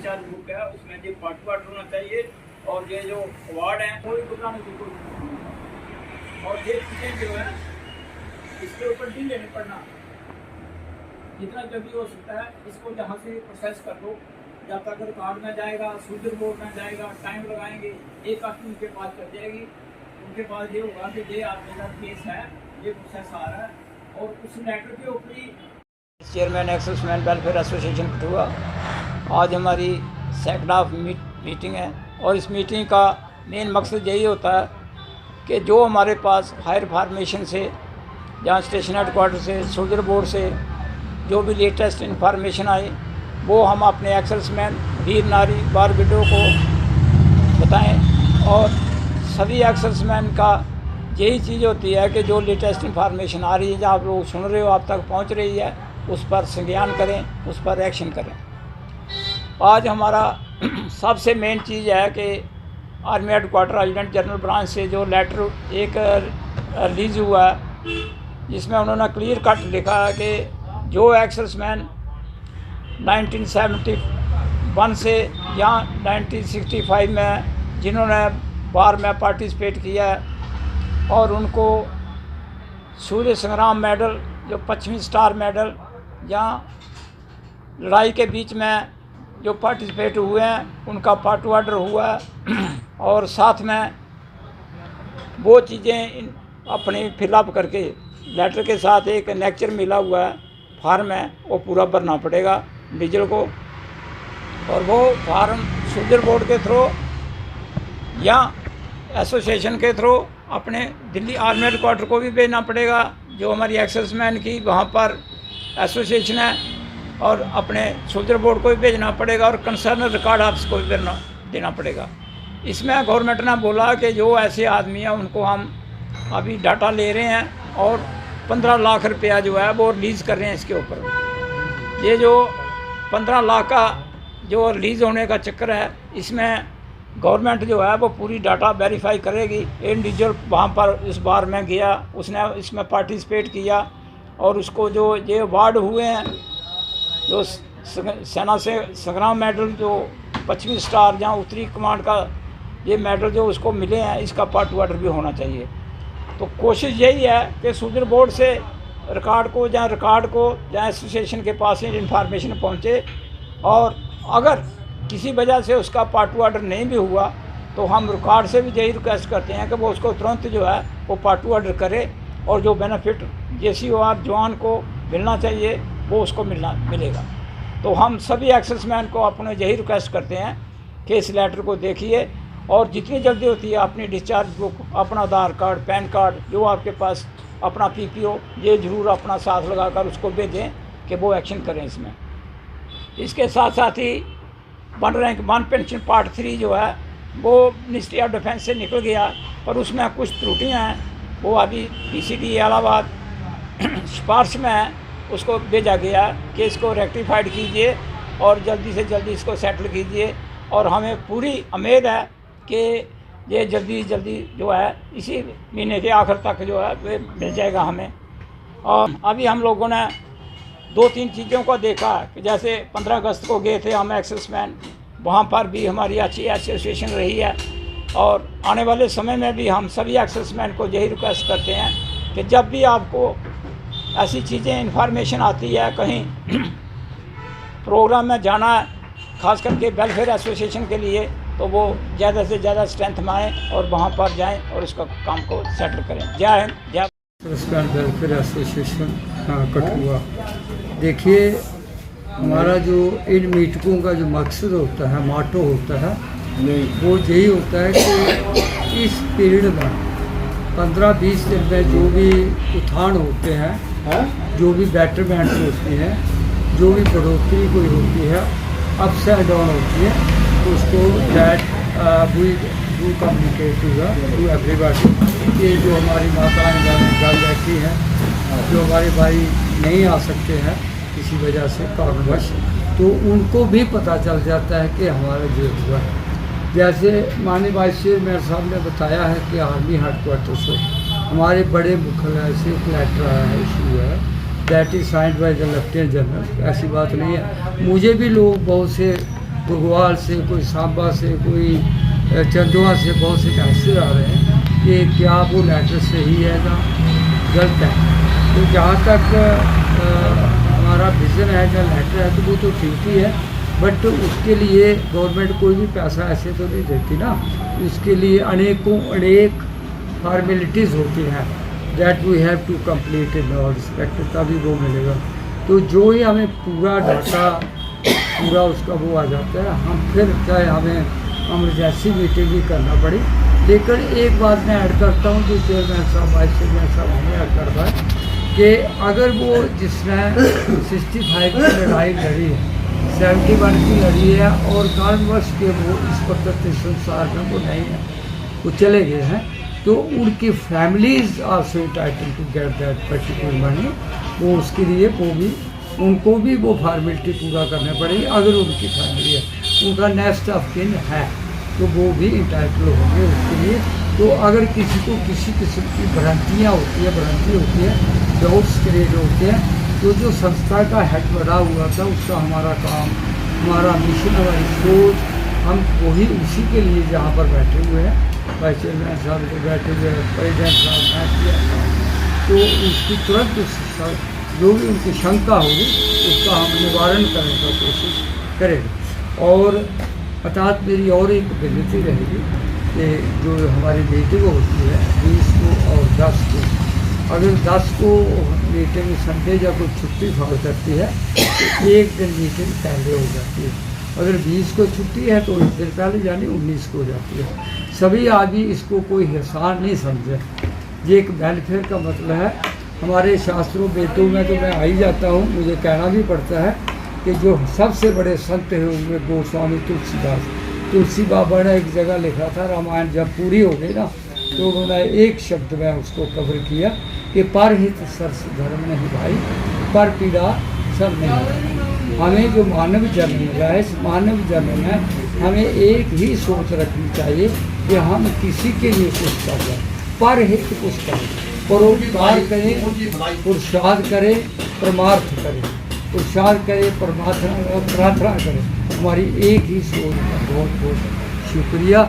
Discharge book है उसमें ये पार्ट होना चाहिए और ये जो वार्ड है कोई घबराने की कोई जरूरत नहीं। और ये चीज़ें जो है इसके ऊपर ढील लेने पड़ना, जितना जल्दी हो सकता है इसको यहाँ से प्रोसेस कर दो। जब तक रिकॉर्ड में जाएगा, सूजन बोर्ड में जाएगा, टाइम लगाएंगे, एक आदमी उनके पास कर जाएगी, उनके पास ये होगा कि ये आपके साथ केस है, ये प्रोसेस आ रहा है और उस लेटर के ऊपर ही। चेयरमैन एक्सेसमैन वेलफेयर एसोसिएशन कठुआ, आज हमारी सेकंड हाफ मीटिंग है और इस मीटिंग का मेन मकसद यही होता है कि जो हमारे पास हायर फार्मेशन से, जहाँ स्टेशन हेडक्वार्टर से, सोल्जर बोर्ड से जो भी लेटेस्ट इंफॉर्मेशन आई वो हम अपने एक्सेसमैन, वीर नारी, बार विडो को बताएं। और सभी एक्सेसमैन का यही चीज़ होती है कि जो लेटेस्ट इंफॉर्मेशन आ रही है, जहाँ आप लोग सुन रहे हो, आप तक पहुंच रही है, उस पर संज्ञान करें, उस पर एक्शन करें। आज हमारा सबसे मेन चीज़ है कि army headquarter adjutant general branch से जो लेटर एक रिलीज़ हुआ है जिसमें उन्होंने क्लियर कट लिखा है कि जो एक्सेसमैन 1971 से या 1965 में जिन्होंने बार में पार्टिसिपेट किया है और उनको सूर्य संग्राम मेडल, जो पश्चिमी स्टार मेडल, या लड़ाई के बीच में जो पार्टिसिपेट हुए हैं उनका पार्ट ऑर्डर हुआ है और साथ में वो चीज़ें अपनी फिलअप करके लेटर के साथ एक नेक्चर मिला हुआ है, फार्म है, वो पूरा भरना पड़ेगा डीजल को। और वो फार्म सोल्जर बोर्ड के थ्रू या एसोसिएशन के थ्रू अपने दिल्ली आर्मी हेडक्वार्टर को भी भेजना पड़ेगा, जो हमारी एक्सेसमैन की वहाँ पर एसोसिएशन है, और अपने सोल्जर बोर्ड को भी भेजना पड़ेगा और कंसर्न रिकॉर्ड ऑफिस को भी देना पड़ेगा। इसमें गवर्नमेंट ने बोला कि जो ऐसे आदमी हैं उनको हम अभी डाटा ले रहे हैं और 15 लाख रुपया जो है वो रिलीज़ कर रहे हैं इसके ऊपर। ये जो 15 लाख का जो रिलीज़ होने का चक्कर है, इसमें गवर्नमेंट जो है वो पूरी डाटा वेरीफाई करेगी। इंडिविजुअल वहाँ पर इस बार में गया, उसने इसमें पार्टिसिपेट किया और उसको जो ये अवार्ड हुए हैं, जो सेना से संग्राम मेडल, जो पश्चिमी स्टार, जहाँ उत्तरी कमांड का ये मेडल जो उसको मिले हैं, इसका पार्ट ऑर्डर भी होना चाहिए। तो कोशिश यही है कि सोल्जर बोर्ड से रिकॉर्ड को जहाँ एसोसिएशन के पास इंफॉर्मेशन पहुँचे, और अगर किसी वजह से उसका पार्ट ऑर्डर नहीं भी हुआ तो हम रिकॉर्ड से भी यही रिक्वेस्ट करते हैं कि वो उसको तुरंत जो है वो पार्ट ऑर्डर करे और जो बेनिफिट JCOR जवान को मिलना चाहिए वो उसको मिलेगा। तो हम सभी एक्सेसमैन को अपने यही रिक्वेस्ट करते हैं कि इस लेटर को देखिए और जितनी जल्दी होती है अपनी डिस्चार्ज बुक, अपना आधार कार्ड, पैन कार्ड, जो आपके पास अपना PPO, ये ज़रूर अपना साथ लगाकर उसको भेजें कि वो एक्शन करें इसमें। इसके साथ साथ ही 1 रैंक 1 पेंशन पार्ट 3 जो है वो मिनिस्ट्री ऑफ डिफेंस से निकल गया, पर उसमें कुछ त्रुटियाँ हैं, वो अभी PCD इलाहाबाद सिफारिश में है, उसको भेजा गया कि इसको रेक्टिफाइड कीजिए और जल्दी से जल्दी इसको सेटल कीजिए। और हमें पूरी उम्मीद है कि ये जल्दी जो है इसी महीने के आखिर तक जो है वो मिल जाएगा हमें। और अभी हम लोगों ने 2-3 चीज़ों को देखा कि जैसे 15 अगस्त को गए थे हम एक्सेसमैन, वहाँ पर भी हमारी अच्छी एसोसिएशन रही है, और आने वाले समय में भी हम सभी एक्सेसमैन को यही रिक्वेस्ट करते हैं कि जब भी आपको ऐसी चीज़ें इन्फॉर्मेशन आती है, कहीं प्रोग्राम में जाना है, खास करके वेलफेयर एसोसिएशन के लिए, तो वो ज़्यादा से ज़्यादा स्ट्रेंथ में आएँ और वहाँ पर जाएं और उसका काम को सेटल करें। जय हिंद, जय। Welfare association Kathua. देखिए, हमारा जो इन मीटिंगों का जो मकसद होता है, मोटो होता है, वो यही होता है कि इस पीरियड में 15-20 दिन में जो भी उत्थान होते हैं, जो भी बेटरमेंट होती है, जो भी बढ़ोतरी कोई होती है, अप्स एंड डाउन होती है, तो उसको that we communicate to everybody. ये जो हमारी माताएं घर बैठी हैं, जो हमारे भाई नहीं आ सकते हैं किसी वजह से, कारणवश, तो उनको भी पता चल जाता है कि हमारा जो हुआ है। जैसे माननीय वाइस चेयरमैन साहब ने बताया है कि आर्मी हेडक्वार्टर से हमारे बड़े मुख्यालय से एक लेटर आया है, इशू है, that is signed by the lieutenant general. ऐसी बात नहीं है, मुझे भी लोग बहुत से बुगवाल से, कोई सांबा से, कोई चंदुआ से बहुत से मैसेज आ रहे हैं कि क्या वो लेटर सही है ना गलत है। तो जहाँ तक हमारा विज़न है या लेटर है तो वो तो ठीक ही है, बट उसके लिए गवर्नमेंट कोई भी पैसा ऐसे तो नहीं देती ना। उसके लिए अनेक फॉर्मेलिटीज़ होती हैं that we have to complete in our respect, तभी वो मिलेगा। तो जो ही हमें पूरा डाटा पूरा उसका वो आ जाता है, हम फिर चाहे हमें इमरजेंसी मीटिंग भी करना पड़ी। लेकिन एक बात मैं ऐड करता हूँ जो चेयरमैन साहब वाइस चेयरमैन साहब हमें ऐड कर रहा है कि अगर वो जिसने 65 की लड़ाई लड़ी है, 71 की लड़ी है और कारणवश के वो इस वक्त संसार में वो नहीं है, वो चले गए हैं, तो उनकी families also entitle to get that particular money. वो उसके लिए उनको भी वो फॉर्मेलिटी पूरा करने पड़ेगी। अगर उनकी फैमिली है, उनका नेक्स्ट ऑफ किन है, तो वो भी इंटाइटल होंगे उसके लिए। तो अगर किसी को किसी किस्म की भ्रांति होती है, डाउट्स क्रिएट होते हैं, तो जो संस्था का हेड बढ़ा हुआ था उसका हमारा काम, हमारा मिशन, हमारी सोच, हम वही उसी के लिए जहाँ पर बैठे हुए हैं, वाइस चेयरमैन साहब जो बैठे हुए हैं, प्रेसिडेंट साहब मैं किया, तो उसकी तुरंत जो भी उनकी शंका होगी उसका हम निवारण करने का कोशिश करेंगे। और अर्थात मेरी और एक विनती रहेगी कि जो हमारी मीटिंग होती है 20 को और 10 को, अगर 10 को मीटिंग संडे या कोई छुट्टी फॉल करती है तो एक दिन मीटिंग पहले हो जाती है। अगर 20 को छुट्टी है तो एक दिन पहले यानी 19 को हो जाती है। सभी आदमी इसको कोई एहसान नहीं समझे, ये एक वेलफेयर का मतलब है। हमारे शास्त्रों वेदों में तो मैं आ ही जाता हूँ, मुझे कहना भी पड़ता है कि जो सबसे बड़े संत हुए गोस्वामी तुलसी बाबा ने एक जगह लिखा था, रामायण जब पूरी हो गई ना तो उन्होंने एक शब्द में उसको कवर किया कि परहित सर्स धर्म नहीं भाई, पर पीड़ा सब नहीं। हमें जो मानव जन्म मिला है, इस मानव जन्म में हमें एक ही सोच रखनी चाहिए कि हम किसी के लिए कुछ कर रहे हैं, परहित कुछ करें, परोपकार करें, पुरुषार्थ करें, परमार्थ करें, पुरुषार्थ करें, प्रार्थना करें। हमारी एक ही सोच है। बहुत बहुत शुक्रिया।